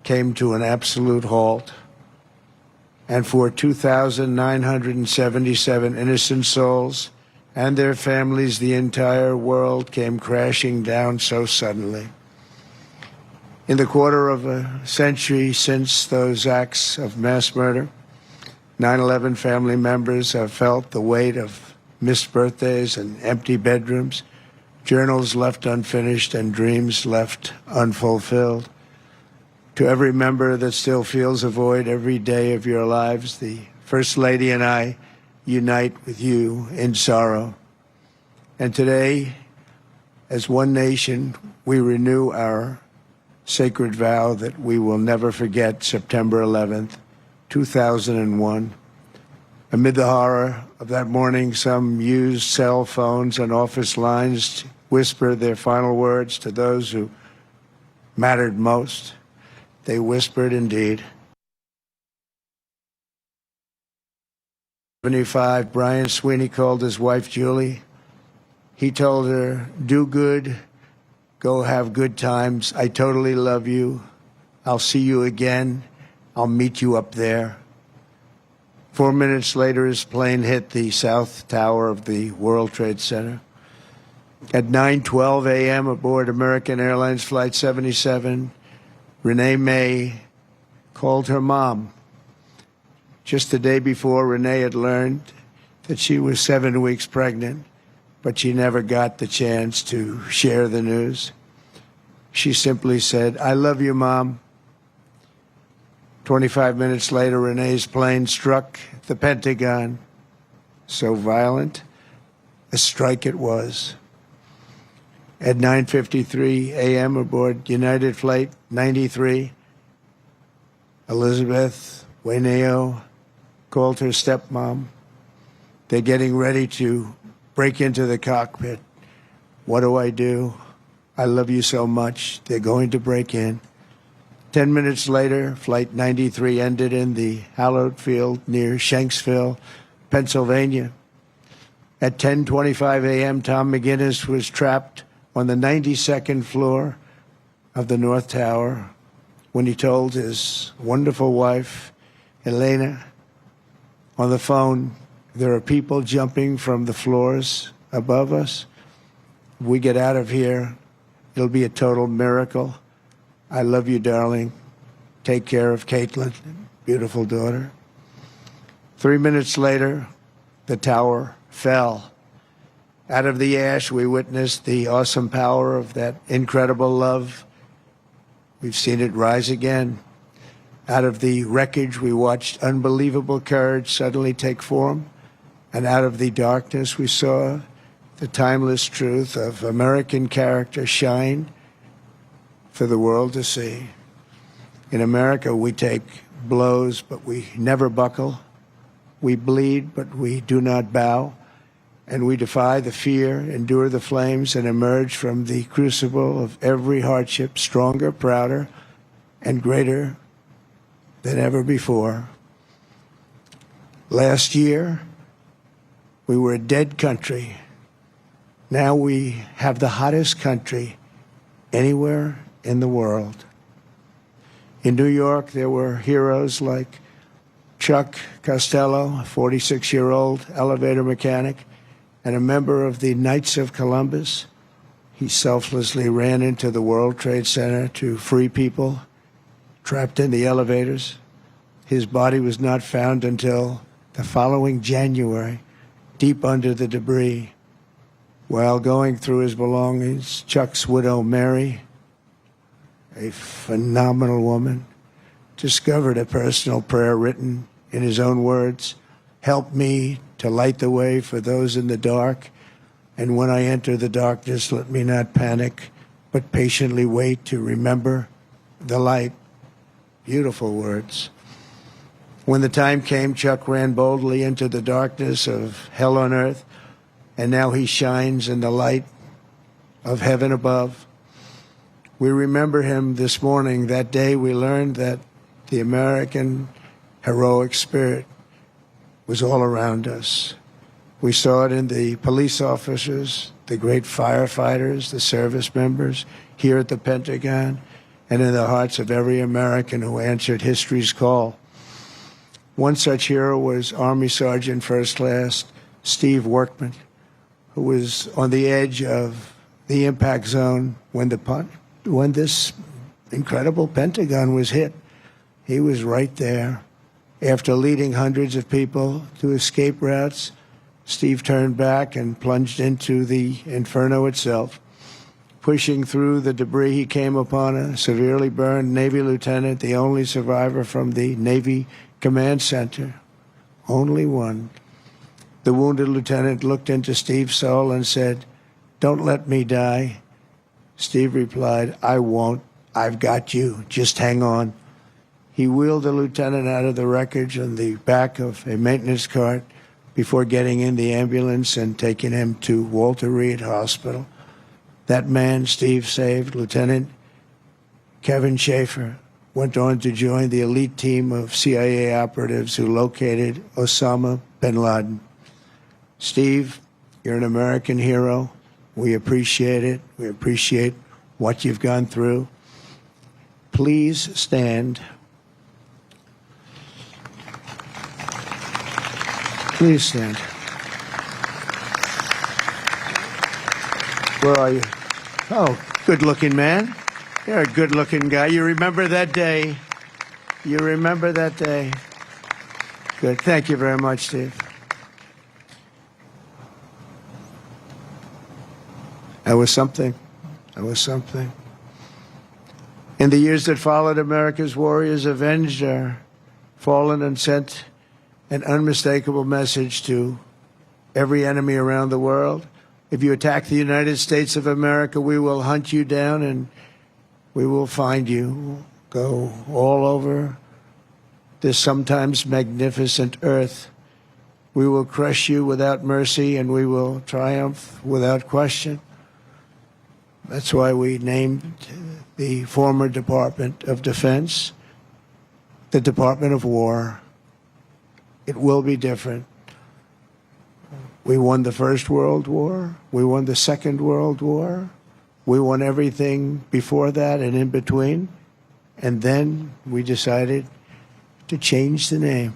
came to an absolute halt, and for 2,977 innocent souls and their families, the entire world came crashing down so suddenly. In the quarter of a century since those acts of mass murder, 9/11 family members have felt the weight of missed birthdays and empty bedrooms, journals left unfinished and dreams left unfulfilled. To every member that still feels a void every day of your lives, the First Lady and I unite with you in sorrow. And today, as one nation, we renew our sacred vow that we will never forget September 11th, 2001. Amid the horror of that morning, some used cell phones and office lines to whisper their final words to those who mattered most. They whispered indeed. 75, Brian Sweeney called his wife Julie. He told her, "Do good, go have good times. I totally love you. I'll see you again. I'll meet you up there." 4 minutes later, his plane hit the south tower of the World Trade Center. At 9:12 a.m. aboard American Airlines Flight 77, Renee May called her mom. Just the day before, Renee had learned that she was 7 weeks pregnant, but she never got the chance to share the news. She simply said, "I love you, Mom." 25 minutes later, Renee's plane struck the Pentagon. So violent, a strike it was. At 9:53 a.m. aboard United Flight 93, Elizabeth Waineo called her stepmom. They're getting ready to break into the cockpit. What do I do? I love you so much. They're going to break in. 10 minutes later, Flight 93 ended in the hallowed field near Shanksville, Pennsylvania. At 10:25 a.m., Tom McGinnis was trapped on the 92nd floor of the North Tower when he told his wonderful wife, Elena, on the phone, "There are people jumping from the floors above us. If we get out of here, it'll be a total miracle. I love you, darling. Take care of Caitlin, beautiful daughter." 3 minutes later, the tower fell. Out of the ash, we witnessed the awesome power of that incredible love. We've seen it rise again. Out of the wreckage, we watched unbelievable courage suddenly take form. And out of the darkness, we saw the timeless truth of American character shine for the world to see. In America, we take blows, but we never buckle. We bleed, but we do not bow. And we defy the fear, endure the flames, and emerge from the crucible of every hardship stronger, prouder, and greater than ever before. Last year, we were a dead country. Now we have the hottest country anywhere in the world. In New York, there were heroes like Chuck Costello, a 46-year-old elevator mechanic, and a member of the Knights of Columbus. He selflessly ran into the World Trade Center to free people trapped in the elevators. His body was not found until the following January, deep under the debris. While going through his belongings, Chuck's widow, Mary, a phenomenal woman, discovered a personal prayer written in his own words, "Help me to light the way for those in the dark, and when I enter the darkness, let me not panic, but patiently wait to remember the light." Beautiful words. When the time came, Chuck ran boldly into the darkness of hell on earth, and now he shines in the light of heaven above. We remember him this morning. That day we learned that the American heroic spirit was all around us. We saw it in the police officers, the great firefighters, the service members here at the Pentagon, and in the hearts of every American who answered history's call. One such hero was Army Sergeant First Class Steve Workman, who was on the edge of the impact zone when this incredible Pentagon was hit. He was right there. After leading hundreds of people to escape routes, Steve turned back and plunged into the inferno itself. Pushing through the debris, he came upon a severely burned Navy lieutenant, the only survivor from the Navy Command Center. Only one. The wounded lieutenant looked into Steve's soul and said, "Don't let me die." Steve replied, "I won't. I've got you. Just hang on." He wheeled the lieutenant out of the wreckage on the back of a maintenance cart before getting in the ambulance and taking him to Walter Reed Hospital. That man Steve saved, Lieutenant Kevin Schaefer, went on to join the elite team of CIA operatives who located Osama bin Laden. Steve, you're an American hero. We appreciate it. We appreciate what you've gone through. Please stand. Please stand. Where are you? Oh, good-looking man. You're a good-looking guy. You remember that day. You remember that day. Good. Thank you very much, Steve. That was something. That was something. In the years that followed, America's warriors avenged our fallen and sent an unmistakable message to every enemy around the world. If you attack the United States of America, we will hunt you down and we will find you. We'll go all over this sometimes magnificent earth. We will crush you without mercy and we will triumph without question. That's why we named the former Department of Defense the Department of War. It will be different. We won the First World War. We won the Second World War. We won everything before that and in between. And then we decided to change the name.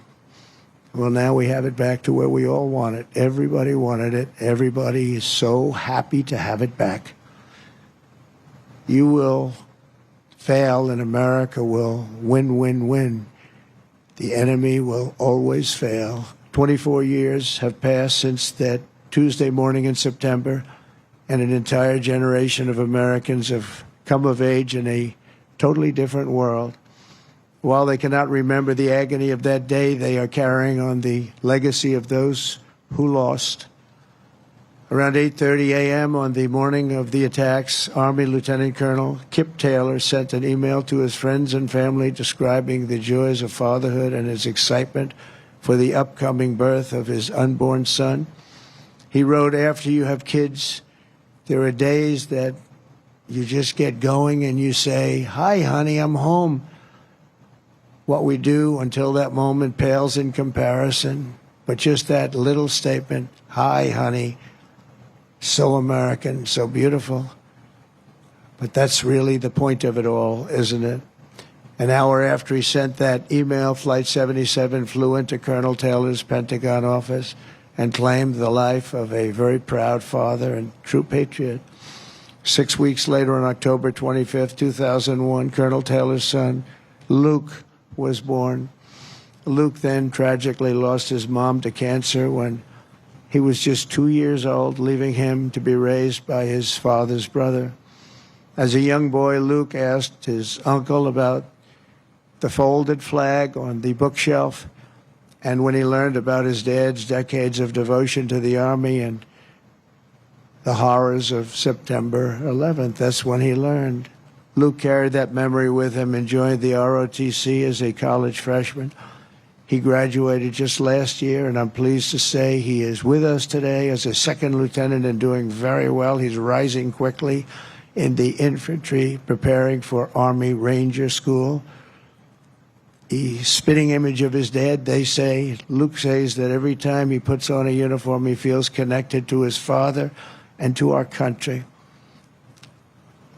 Well, now we have it back to where we all want it. Everybody wanted it. Everybody is so happy to have it back. You will fail and America will win, win, win. The enemy will always fail. 24 years have passed since that Tuesday morning in September, and an entire generation of Americans have come of age in a totally different world. While they cannot remember the agony of that day, they are carrying on the legacy of those who lost. Around 8:30 a.m. on the morning of the attacks, Army Lieutenant Colonel Kip Taylor sent an email to his friends and family describing the joys of fatherhood and his excitement for the upcoming birth of his unborn son. He wrote, "After you have kids, there are days that you just get going and you say, 'Hi, honey, I'm home.' What we do until that moment pales in comparison, but just that little statement, 'Hi, honey,' so American, so beautiful. But that's really the point of it all, isn't it?" An hour after he sent that email, Flight 77 flew into Colonel Taylor's Pentagon office and claimed the life of a very proud father and true patriot. 6 weeks later, on October 25th, 2001, Colonel Taylor's son, Luke, was born. Luke then tragically lost his mom to cancer when he was just 2 years old, leaving him to be raised by his father's brother. As a young boy, Luke asked his uncle about the folded flag on the bookshelf, and when he learned about his dad's decades of devotion to the Army and the horrors of September 11th, that's when he learned. Luke carried that memory with him and joined the ROTC as a college freshman. He graduated just last year, and I'm pleased to say he is with us today as a second lieutenant and doing very well. He's rising quickly in the infantry, preparing for Army Ranger School. The spitting image of his dad, they say, Luke says that every time he puts on a uniform, he feels connected to his father and to our country.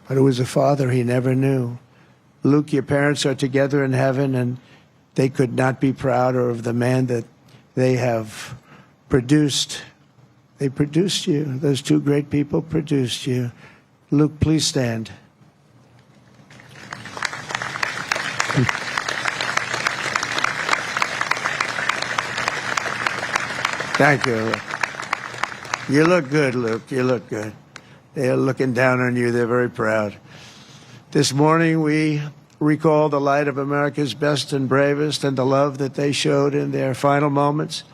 But it was a father he never knew. Luke, your parents are together in heaven, and they could not be prouder of the man that they have produced. They produced you. Those two great people produced you. Luke, please stand. Thank you, Luke. You look good, Luke. You look good. They're looking down on you. They're very proud. This morning, we recall the light of America's best and bravest and the love that they showed in their final moments.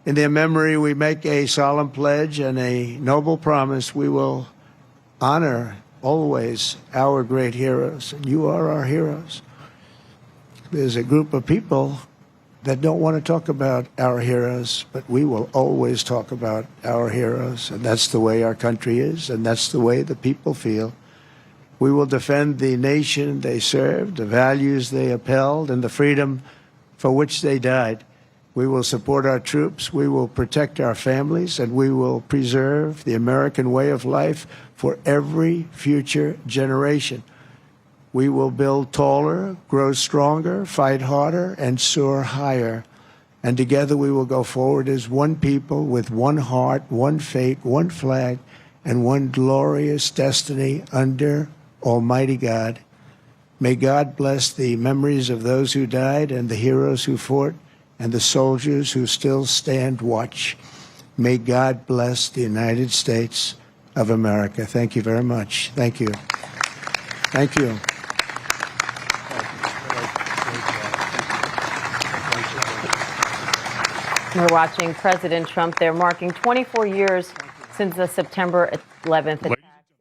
In their memory, we make a solemn pledge and a noble promise. We will honor always our great heroes, and you are our heroes. There's a group of people that don't want to talk about our heroes, but we will always talk about our heroes, and that's the way our country is, and that's the way the people feel. We will defend the nation they served, the values they upheld, and the freedom for which they died. We will support our troops, we will protect our families, and we will preserve the American way of life for every future generation. We will build taller, grow stronger, fight harder, and soar higher. And together we will go forward as one people with one heart, one fate, one flag, and one glorious destiny under Almighty God. May God bless the memories of those who died and the heroes who fought and the soldiers who still stand watch. May God bless the United States of America. Thank you very much. Thank you. Thank you. We're watching President Trump. They're marking 24 years since the September 11th attack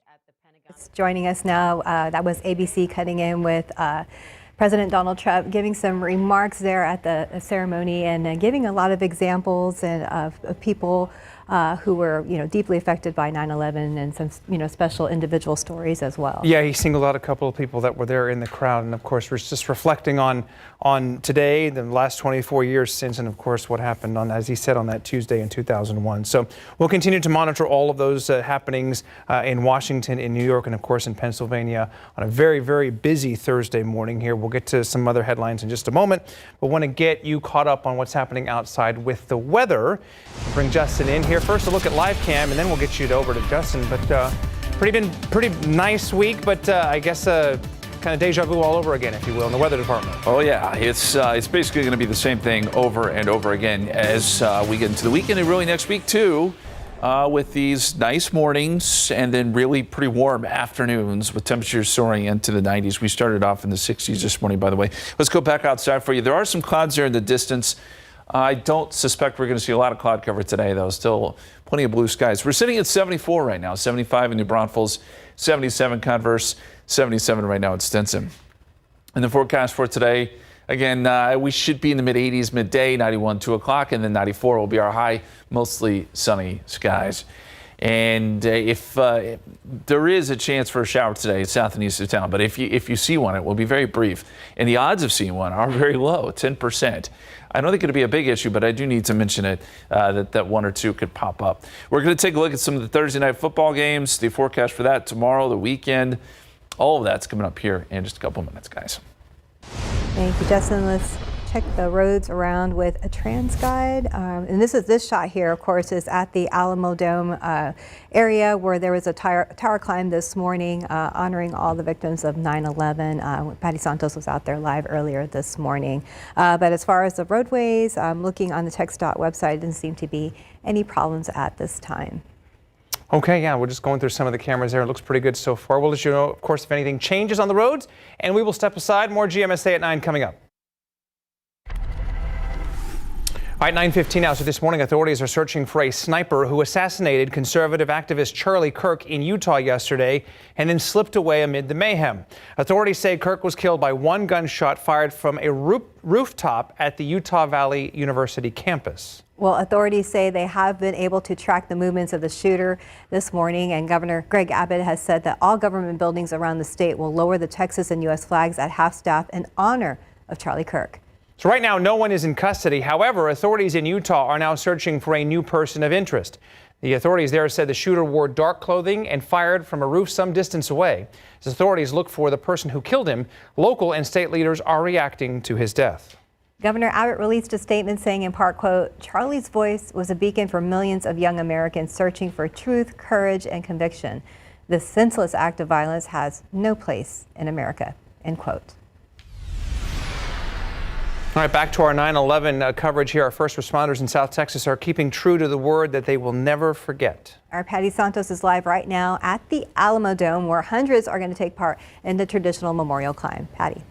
at the Pentagon. Joining us now, that was ABC cutting in with President Donald Trump giving some remarks there at the ceremony and giving a lot of examples of people who were, deeply affected by 9/11 and some, special individual stories as well. Yeah, he singled out a couple of people that were there in the crowd, and of course, we're just reflecting on today, the last 24 years since, and of course, what happened on, as he said, on that Tuesday in 2001. So we'll continue to monitor all of those happenings in Washington, in New York, and of course in Pennsylvania on a very, very busy Thursday morning here. We'll get to some other headlines in just a moment, but want to get you caught up on what's happening outside with the weather. Bring Justin in here. First, a look at live cam, and then we'll get you over to Justin. But pretty nice week, but I guess kind of deja vu all over again, if you will, in the weather department. Oh yeah, it's basically going to be the same thing over and over again as we get into the weekend and really next week too, with these nice mornings and then really pretty warm afternoons with temperatures soaring into the 90s. We started off in the 60s this morning, by the way. Let's go back outside for you. There are some clouds there in the distance. I don't suspect we're going to see a lot of cloud cover today, though. Still plenty of blue skies. We're sitting at 74 right now, 75 in New Braunfels, 77 Converse, 77 right now at Stinson. And the forecast for today, again, we should be in the mid-80s midday, 91, 2 o'clock, and then 94 will be our high, mostly sunny skies. And if there is a chance for a shower today, south and east of town, but if you see one, it will be very brief. And the odds of seeing one are very low, 10%. I don't think it'll be a big issue, but I do need to mention it, that one or two could pop up. We're going to take a look at some of the Thursday night football games, the forecast for that tomorrow, the weekend. All of that's coming up here in just a couple minutes, guys. Thank you, Justin. Let's check the roads around with a trans guide. And this shot here, of course, is at the Alamo Dome area where there was a tower climb this morning honoring all the victims of 9/11. Patty Santos was out there live earlier this morning. But as far as the roadways, looking on the TxDOT website, didn't seem to be any problems at this time. Okay, yeah, we're just going through some of the cameras there. It looks pretty good so far. We'll let you know, of course, if anything changes on the roads, and we will step aside. More GMSA at 9 coming up. All right, 9:15 now. So this morning, authorities are searching for a sniper who assassinated conservative activist Charlie Kirk in Utah yesterday and then slipped away amid the mayhem. Authorities say Kirk was killed by one gunshot fired from a rooftop at the Utah Valley University campus. Well, authorities say they have been able to track the movements of the shooter this morning, and Governor Greg Abbott has said that all government buildings around the state will lower the Texas and U.S. flags at half-staff in honor of Charlie Kirk. So right now, no one is in custody. However, authorities in Utah are now searching for a new person of interest. The authorities there said the shooter wore dark clothing and fired from a roof some distance away. As authorities look for the person who killed him, local and state leaders are reacting to his death. Governor Abbott released a statement saying in part, quote, "Charlie's voice was a beacon for millions of young Americans searching for truth, courage, and conviction. This senseless act of violence has no place in America," end quote. All right, back to our 9/11 coverage here. Our first responders in South Texas are keeping true to the word that they will never forget. Our Patty Santos is live right now at the Alamo Dome, where hundreds are going to take part in the traditional memorial climb. Patty.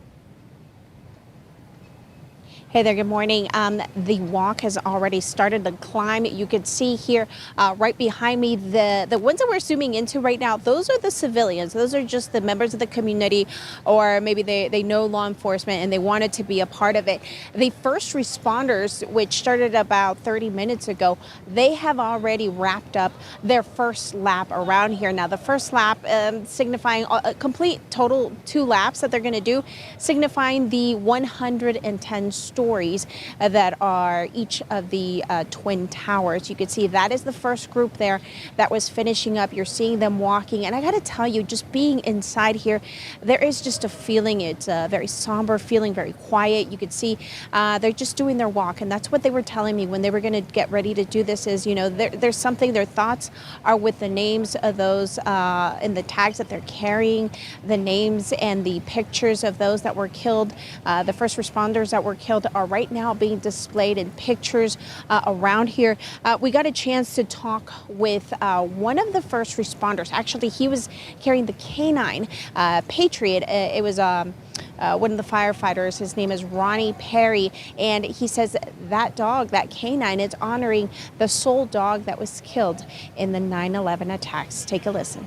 Hey there, good morning. The walk has already started, the climb. You can see here right behind me, the ones that we're zooming into right now, those are the civilians. Those are just the members of the community, or maybe they know law enforcement and they wanted to be a part of it. The first responders, which started about 30 minutes ago, they have already wrapped up their first lap around here. Now, the first lap signifying a complete total 2 laps that they're going to do, signifying the 110 stories that are each of the twin towers. You can see that is the first group there that was finishing up. You're seeing them walking, and I got to tell you, just being inside here, there is just a feeling. It's a very somber feeling, very quiet. You could see they're just doing their walk, and that's what they were telling me when they were going to get ready to do this. Is, you know, there's something. Their thoughts are with the names of those and the tags that they're carrying, the names and the pictures of those that were killed. The first responders that were killed are right now being displayed in pictures around here. We got a chance to talk with one of the first responders. Actually, he was carrying the canine Patriot. It was one of the firefighters. His name is Ronnie Perry, and he says that dog, that canine, is honoring the sole dog that was killed in the 9/11 attacks. Take a listen.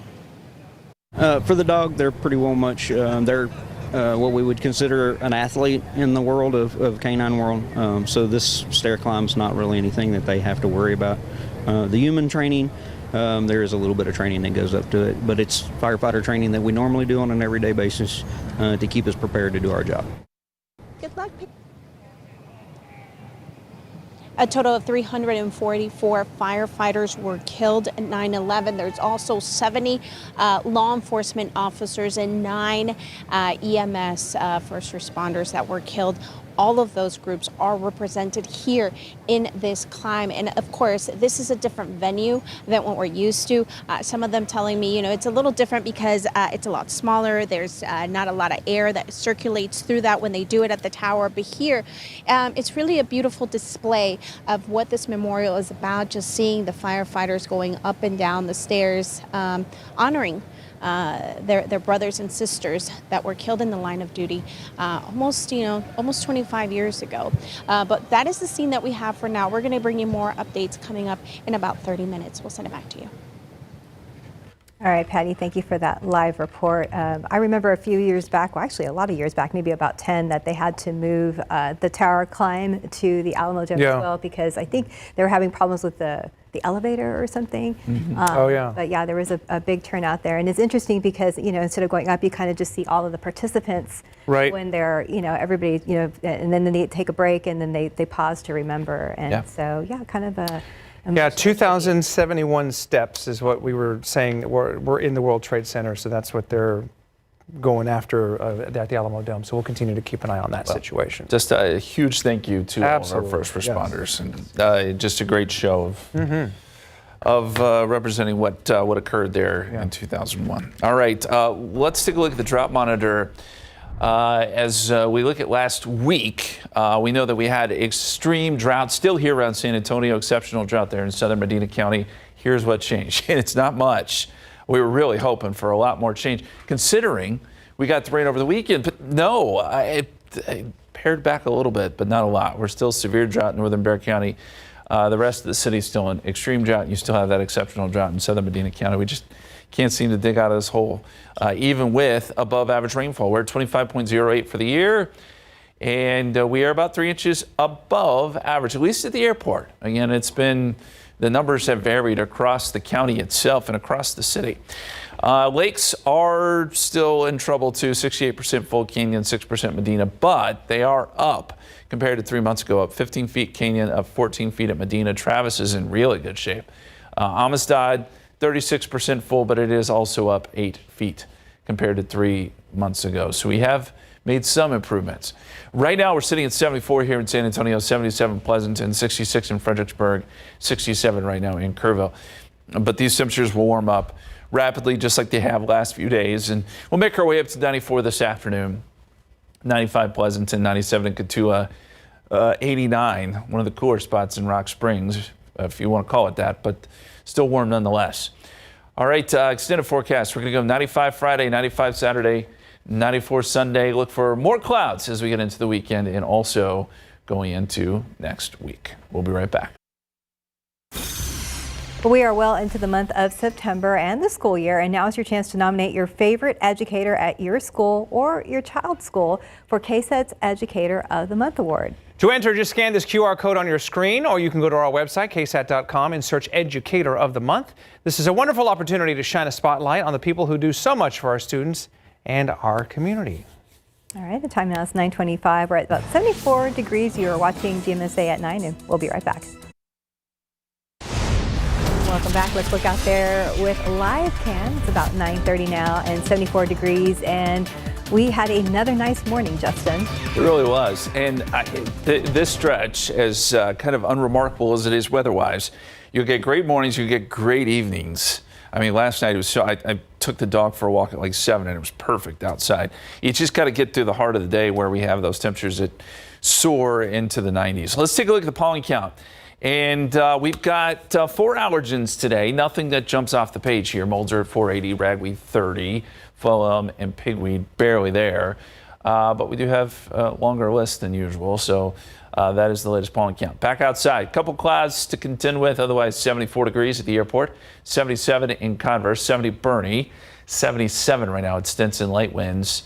For the dog, they're pretty well much. They're what we would consider an athlete in the world of canine world. So this stair climb is not really anything that they have to worry about. The human training, there is a little bit of training that goes up to it, but it's firefighter training that we normally do on an everyday basis to keep us prepared to do our job. Good luck. A total of 344 firefighters were killed in 9/11. There's also 70 law enforcement officers and 9 EMS first responders that were killed. All of those groups are represented here in this climb. And of course, this is a different venue than what we're used to. Some of them telling me, you know, it's a little different because it's a lot smaller. There's not a lot of air that circulates through that when they do it at the tower. But here, it's really a beautiful display of what this memorial is about. Just seeing the firefighters going up and down the stairs, honoring their brothers and sisters that were killed in the line of duty almost 25 years ago. But that is the scene that we have for now. We're going to bring you more updates coming up in about 30 minutes. We'll send it back to you. All right, Patty, thank you for that live report. I remember a few years back, well, actually a lot of years back, maybe about 10, that they had to move the tower climb to the Alamo Dome as well, because I think they were having problems with the elevator or something. Oh, yeah. But yeah, there was a big turnout there. And it's interesting because, you know, instead of going up, you kind of just see all of the participants when they're, you know, everybody, you know, and then they take a break and then they pause to remember. And so, yeah, kind of a... Yeah, 2,071 steps is what we were saying were in the World Trade Center, so that's what they're going after at the Alamo Dome. So we'll continue to keep an eye on that situation. Just a huge thank you to all of our first responders, and just a great show of representing what occurred there in 2001. All right, let's take a look at the drought monitor. As we look at last week, we know that we had extreme drought still here around San Antonio, exceptional drought there in southern Medina County. Here's what changed, and it's not much. We were really hoping for a lot more change, considering we got the rain over the weekend. But no, it pared back a little bit, but not a lot. We're still severe drought in northern Bexar County. The rest of the city is still in extreme drought, and you still have that exceptional drought in southern Medina County. We just can't seem to dig out of this hole, even with above average rainfall. We're at 25.08 for the year, and we are about 3 inches above average, at least at the airport. Again, the numbers have varied across the county itself and across the city. Lakes are still in trouble too, 68% Full Canyon, 6% Medina, but they are up compared to 3 months ago, up 15 feet Canyon, up 14 feet at Medina. Travis is in really good shape. Amistad, 36% full, but it is also up 8 feet compared to 3 months ago. So we have made some improvements. Right now, we're sitting at 74 here in San Antonio, 77 Pleasanton, 66 in Fredericksburg, 67 right now in Kerrville. But these temperatures will warm up rapidly, just like they have last few days. And we'll make our way up to 94 this afternoon, 95 Pleasanton, 97 in Cotulla, 89, one of the cooler spots in Rock Springs, if you want to call it that, but still warm nonetheless. All right, extended forecast. We're going to go 95 Friday, 95 Saturday, 94 Sunday. Look for more clouds as we get into the weekend and also going into next week. We'll be right back. We are well into the month of September and the school year, and now is your chance to nominate your favorite educator at your school or your child's school for KSAT's Educator of the Month Award. To enter, just scan this QR code on your screen, or you can go to our website, ksat.com, and search Educator of the Month. This is a wonderful opportunity to shine a spotlight on the people who do so much for our students and our community. All right, the time now is 9:25. We're at about 74 degrees. You're watching GMSA at 9, and we'll be right back. Welcome back. Let's look out there with live cam. It's about 9:30 now and 74 degrees, and we had another nice morning, Justin. It really was. And this stretch, as kind of unremarkable as it is weather-wise, you'll get great mornings, you'll get great evenings. I mean, last night it was I took the dog for a walk at like 7 and it was perfect outside. You just got to get through the heart of the day where we have those temperatures that soar into the 90s. Let's take a look at the pollen count. And we've got 4 allergens today. Nothing that jumps off the page here. Molds are at 480, ragweed 30, phloem and pigweed barely there. But we do have a longer list than usual. So that is the latest pollen count. Back outside, couple clouds to contend with. Otherwise, 74 degrees at the airport, 77 in Converse, 70 Bernie, 77 right now at Stinson, light winds.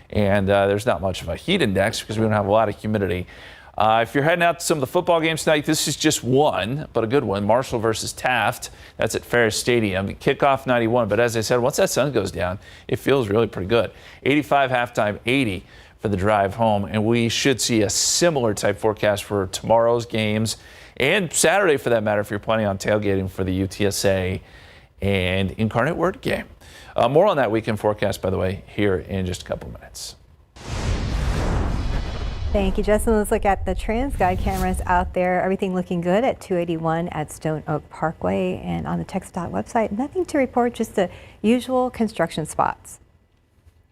And there's not much of a heat index because we don't have a lot of humidity. If you're heading out to some of the football games tonight, this is just one, but a good one. Marshall versus Taft. That's at Ferris Stadium. Kickoff 91, but as I said, once that sun goes down, it feels really pretty good. 85 halftime, 80 for the drive home, and we should see a similar type forecast for tomorrow's games and Saturday for that matter if you're planning on tailgating for the UTSA and Incarnate Word game. More on that weekend forecast, by the way, here in just a couple minutes. Thank you, Justin. Let's look at the TransGuide cameras out there. Everything looking good at 281 at Stone Oak Parkway, and on the TxDOT website, nothing to report, just the usual construction spots.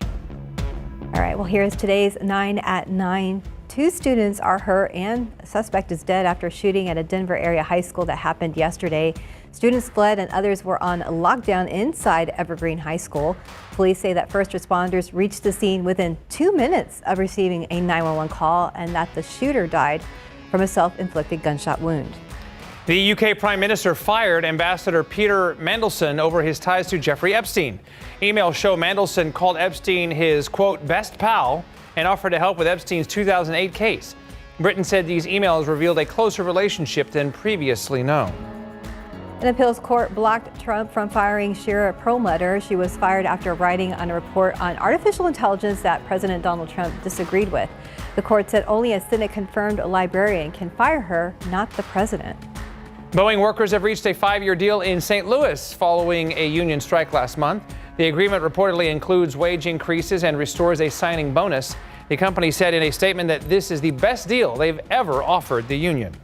All right, well, here's today's 9 at 9. 2 students are hurt and a suspect is dead after a shooting at a Denver area high school that happened yesterday. Students fled and others were on lockdown inside Evergreen High School. Police say that first responders reached the scene within 2 minutes of receiving a 911 call and that the shooter died from a self-inflicted gunshot wound. The UK Prime Minister fired Ambassador Peter Mandelson over his ties to Jeffrey Epstein. Emails show Mandelson called Epstein his, quote, best pal and offered to help with Epstein's 2008 case. Britain said these emails revealed a closer relationship than previously known. An appeals court blocked Trump from firing Shira Perlmutter. She was fired after writing on a report on artificial intelligence that President Donald Trump disagreed with. The court said only a Senate-confirmed librarian can fire her, not the president. Boeing workers have reached a 5-year deal in St. Louis following a union strike last month. The agreement reportedly includes wage increases and restores a signing bonus. The company said in a statement that this is the best deal they've ever offered the union.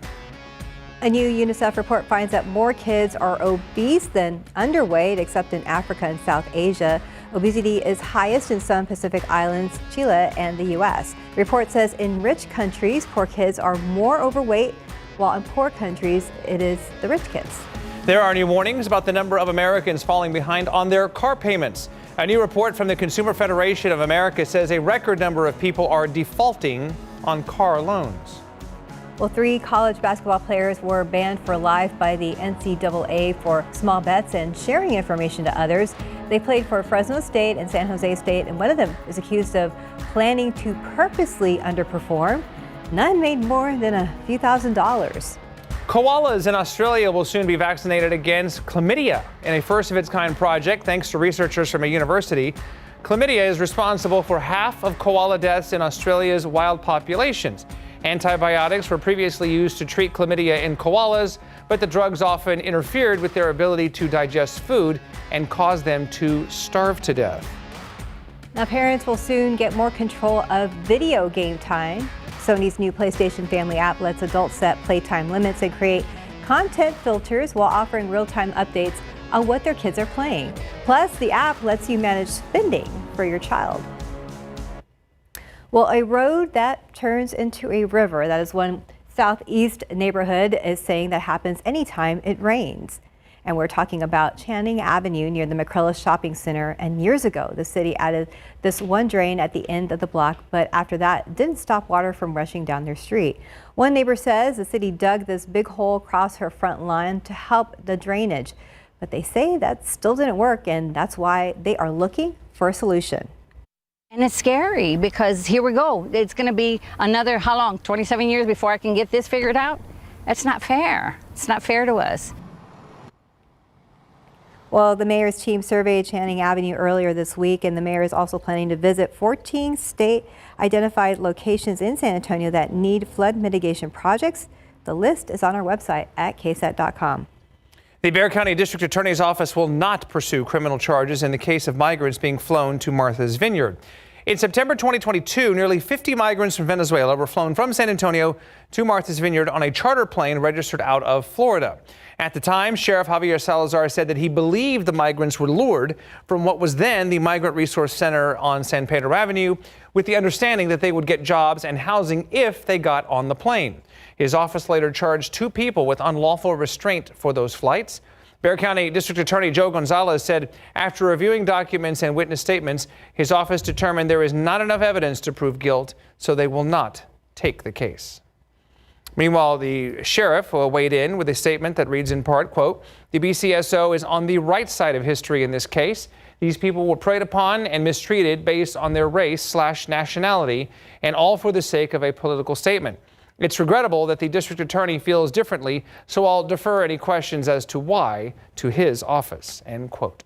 A new UNICEF report finds that more kids are obese than underweight, except in Africa and South Asia. Obesity is highest in some Pacific islands, Chile, and the U.S. The report says in rich countries, poor kids are more overweight, while in poor countries, it is the rich kids. There are new warnings about the number of Americans falling behind on their car payments. A new report from the Consumer Federation of America says a record number of people are defaulting on car loans. Well, 3 college basketball players were banned for life by the NCAA for small bets and sharing information to others. They played for Fresno State and San Jose State, and one of them is accused of planning to purposely underperform. None made more than a few $1,000s. Koalas in Australia will soon be vaccinated against chlamydia in a first-of-its-kind project thanks to researchers from a university. Chlamydia is responsible for half of koala deaths in Australia's wild populations. Antibiotics were previously used to treat chlamydia in koalas, but the drugs often interfered with their ability to digest food and caused them to starve to death. Now, parents will soon get more control of video game time. Sony's new PlayStation Family app lets adults set playtime limits and create content filters while offering real-time updates on what their kids are playing. Plus, the app lets you manage spending for your child. Well, a road that turns into a river, that is one Southeast neighborhood is saying that happens anytime it rains. And we're talking about Channing Avenue near the McCrellis Shopping Center. And years ago, the city added this one drain at the end of the block, but after that, didn't stop water from rushing down their street. One neighbor says the city dug this big hole across her front lawn to help the drainage, but they say that still didn't work, and that's why they are looking for a solution. And it's scary because here we go. It's going to be another, how long, 27 years before I can get this figured out? That's not fair. It's not fair to us. Well, the mayor's team surveyed Channing Avenue earlier this week, and the mayor is also planning to visit 14 state-identified locations in San Antonio that need flood mitigation projects. The list is on our website at KSAT.com. The Bexar County District Attorney's Office will not pursue criminal charges in the case of migrants being flown to Martha's Vineyard. In September 2022, nearly 50 migrants from Venezuela were flown from San Antonio to Martha's Vineyard on a charter plane registered out of Florida. At the time, Sheriff Javier Salazar said that he believed the migrants were lured from what was then the Migrant Resource Center on San Pedro Avenue, with the understanding that they would get jobs and housing if they got on the plane. His office later charged 2 people with unlawful restraint for those flights. Bexar County District Attorney Joe Gonzalez said after reviewing documents and witness statements, his office determined there is not enough evidence to prove guilt, so they will not take the case. Meanwhile, the sheriff weighed in with a statement that reads in part, quote, "The BCSO is on the right side of history in this case. These people were preyed upon and mistreated based on their race/nationality, and all for the sake of a political statement. It's regrettable that the district attorney feels differently, so I'll defer any questions as to why to his office," end quote.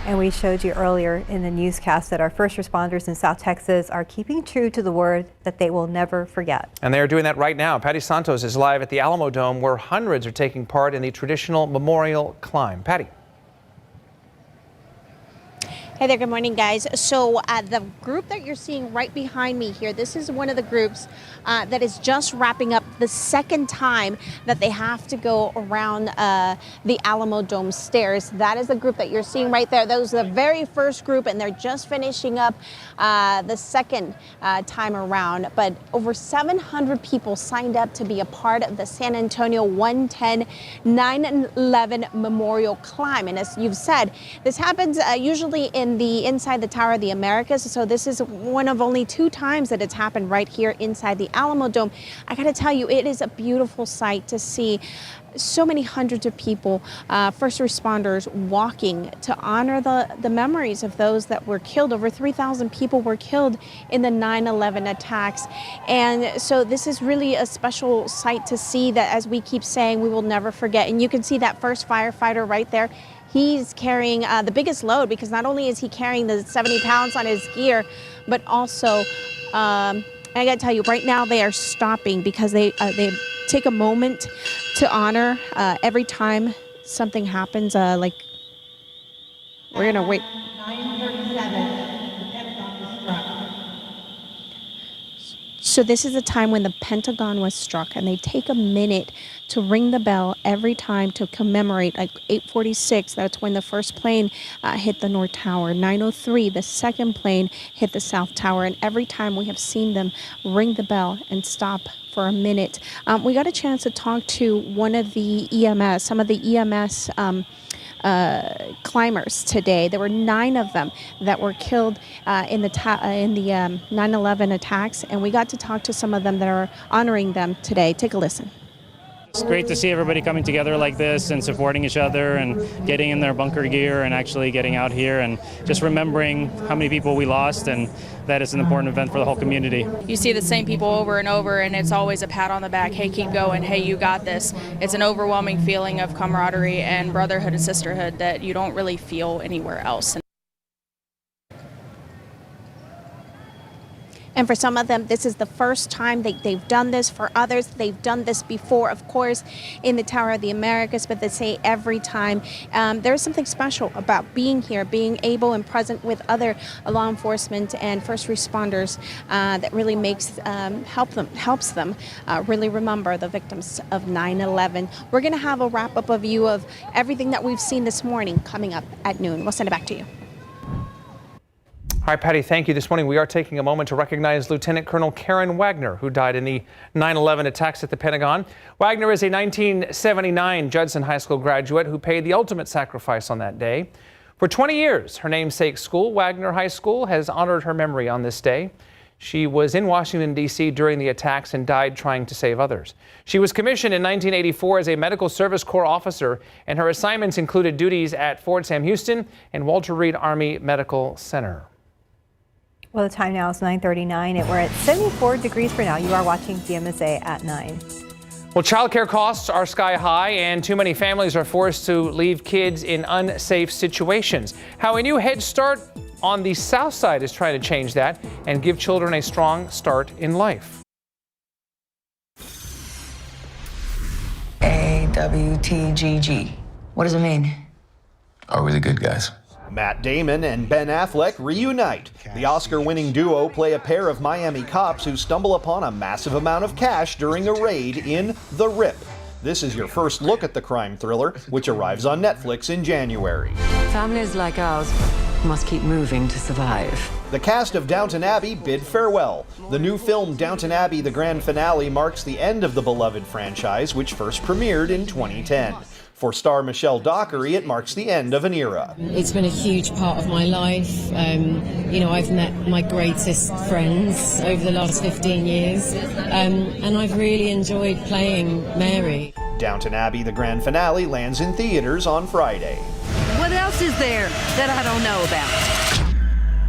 And we showed you earlier in the newscast that our first responders in South Texas are keeping true to the word that they will never forget. And they are doing that right now. Patty Santos is live at the Alamo Dome, where hundreds are taking part in the traditional memorial climb. Patty. Hey there, good morning, guys. So the group that you're seeing right behind me here, this is one of the groups that is just wrapping up the second time that they have to go around the Alamo Dome stairs. That is the group that you're seeing right there. That was the very first group, and they're just finishing up the second time around. But over 700 people signed up to be a part of the San Antonio 110 9/11 Memorial Climb. And as you've said, this happens usually inside the Tower of the Americas. So this is one of only 2 times that it's happened right here inside the Alamo Dome. I got to tell you, it is a beautiful sight to see so many hundreds of people, first responders, walking to honor the memories of those that were killed. Over 3,000 people were killed in the 9/11 attacks. And so this is really a special sight to see, that, as we keep saying, we will never forget. And you can see that first firefighter right there. He's carrying the biggest load, because not only is he carrying the 70 pounds on his gear, but also, I gotta tell you, right now they are stopping because they take a moment to honor every time something happens. Like, we're gonna wait. 9:37. So this is the time when the Pentagon was struck, and they take a minute to ring the bell every time to commemorate. Like 8:46, that's when the first plane hit the North Tower. 9:03, the second plane hit the South Tower. And every time we have seen them ring the bell and stop for a minute. We got a chance to talk to one of the EMS, some of the EMS climbers today. There were 9 of them that were killed in the 9/11 attacks, and we got to talk to some of them that are honoring them today. Take a listen. It's great to see everybody coming together like this and supporting each other and getting in their bunker gear and actually getting out here and just remembering how many people we lost, and that is an important event for the whole community. You see the same people over and over, and it's always a pat on the back. Hey, keep going. Hey, you got this. It's an overwhelming feeling of camaraderie and brotherhood and sisterhood that you don't really feel anywhere else. And for some of them, this is the first time they've done this. For others, they've done this before, of course, in the Tower of the Americas, but they say every time there's something special about being here, being able and present with other law enforcement and first responders that really helps them really remember the victims of 9/11. We're going to have a wrap-up of view of everything that we've seen this morning coming up at noon. We'll send it back to you. All right, Patty, thank you. This morning we are taking a moment to recognize Lieutenant Colonel Karen Wagner, who died in the 9/11 attacks at the Pentagon. Wagner is a 1979 Judson High School graduate who paid the ultimate sacrifice on that day. For 20 years, her namesake school, Wagner High School, has honored her memory on this day. She was in Washington, D.C. during the attacks and died trying to save others. She was commissioned in 1984 as a Medical Service Corps officer, and her assignments included duties at Fort Sam Houston and Walter Reed Army Medical Center. Well, the time now is 9:39, and we're at 74 degrees for now. You are watching DMSA at 9. Well, childcare costs are sky high, and too many families are forced to leave kids in unsafe situations. How a new Head Start on the South Side is trying to change that and give children a strong start in life. AWTGG. What does it mean? Are we the good guys? Matt Damon and Ben Affleck reunite. The Oscar-winning duo play a pair of Miami cops who stumble upon a massive amount of cash during a raid in The Rip. This is your first look at the crime thriller, which arrives on Netflix in January. Families like ours must keep moving to survive. The cast of Downton Abbey bid farewell. The new film Downton Abbey: The Grand Finale marks the end of the beloved franchise, which first premiered in 2010. For star Michelle Dockery, it marks the end of an era. It's been a huge part of my life. I've met my greatest friends over the last 15 years, and I've really enjoyed playing Mary. Downton Abbey: The Grand Finale lands in theaters on Friday. What else is there that I don't know about?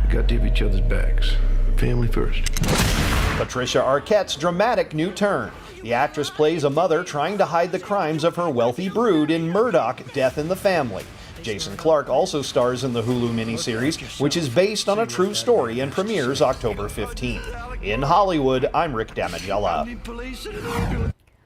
We got to have each other's backs. Family first. Patricia Arquette's dramatic new turn. The actress plays a mother trying to hide the crimes of her wealthy brood in Murdoch: Death in the Family. Jason Clarke also stars in the Hulu miniseries, which is based on a true story and premieres October 15th. In Hollywood, I'm Rick Damigella.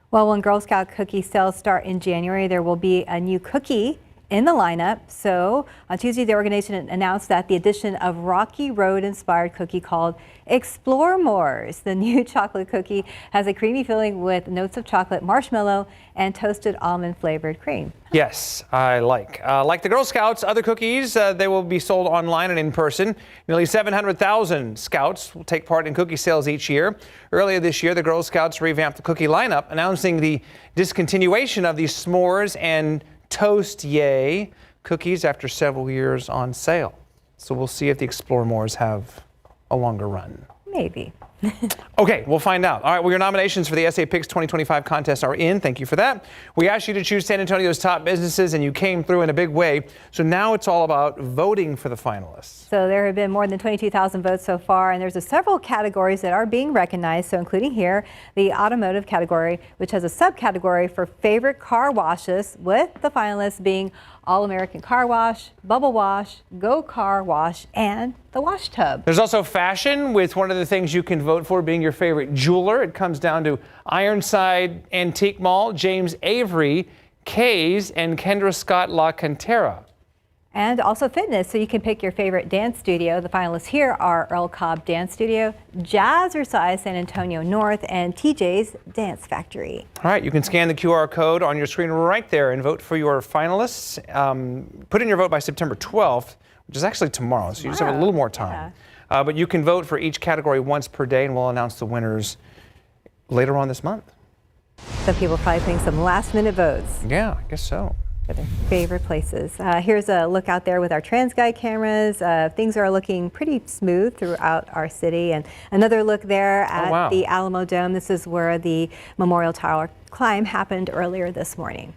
Well, when Girl Scout cookie sales start in January, there will be a new cookie in the lineup. So on Tuesday, the organization announced that the addition of Rocky Road inspired cookie called Explore Mores. The new chocolate cookie has a creamy filling with notes of chocolate, marshmallow, and toasted almond flavored cream. Yes, I like the Girl Scouts, other cookies, they will be sold online and in person. Nearly 700,000 Scouts will take part in cookie sales each year. Earlier this year, the Girl Scouts revamped the cookie lineup, announcing the discontinuation of these s'mores and Toast Yay cookies after several years on sale. So we'll see if the Explore Mores have a longer run. Maybe. Okay, we'll find out. All right, well, your nominations for the SA Picks 2025 contest are in. Thank you for that. We asked you to choose San Antonio's top businesses, and you came through in a big way. So now it's all about voting for the finalists. So there have been more than 22,000 votes so far, and there's several categories that are being recognized. So including here, the automotive category, which has a subcategory for favorite car washes, with the finalists being All-American Car Wash, Bubble Wash, Go Car Wash, and the Wash Tub. There's also fashion, with one of the things you can vote for being your favorite jeweler. It comes down to Ironside Antique Mall, James Avery, Kay's, and Kendra Scott La Cantera. And also fitness, so you can pick your favorite dance studio. The finalists here are Earl Cobb Dance Studio, Jazzercise San Antonio North, and TJ's Dance Factory. All right, you can scan the QR code on your screen right there and vote for your finalists. Put in your vote by September 12th, which is actually tomorrow, so you just have a little more time. Yeah. But you can vote for each category once per day, and we'll announce the winners later on this month. Some people probably putting some last-minute votes. Yeah, I guess so. For their favorite places. Here's a look out there with our TransGuide cameras. Things are looking pretty smooth throughout our city. And another look there at the Alamo Dome. This is where the Memorial Tower climb happened earlier this morning.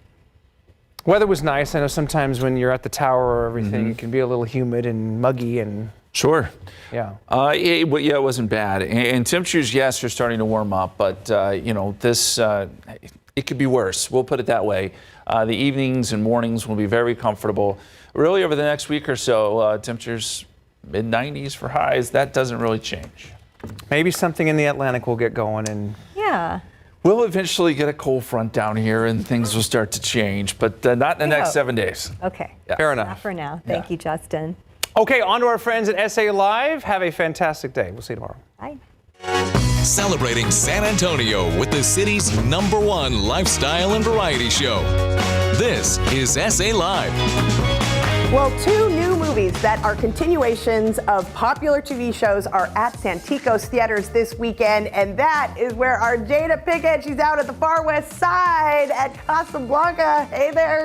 Weather was nice. I know sometimes when you're at the tower or everything, it can be a little humid and muggy and... Sure. Yeah. It wasn't bad. And temperatures, yes, are starting to warm up, but this it could be worse. We'll put it that way. The evenings and mornings will be very comfortable. Really, over the next week or so, temperatures mid-90s for highs. That doesn't really change. Maybe something in the Atlantic will get going, and Yeah. We'll eventually get a cold front down here and things will start to change, but not in the next 7 days. Okay. fair enough. Not for now. Thank you, Justin. Okay, on to our friends at SA Live. Have a fantastic day. We'll see you tomorrow. Bye. Celebrating San Antonio with the city's #1 lifestyle and variety show. This is SA Live. Well, 2 new movies that are continuations of popular TV shows are at Santikos theaters this weekend, and that is where our Jada Pinkett, she's out at the far west side at Casablanca. Hey there,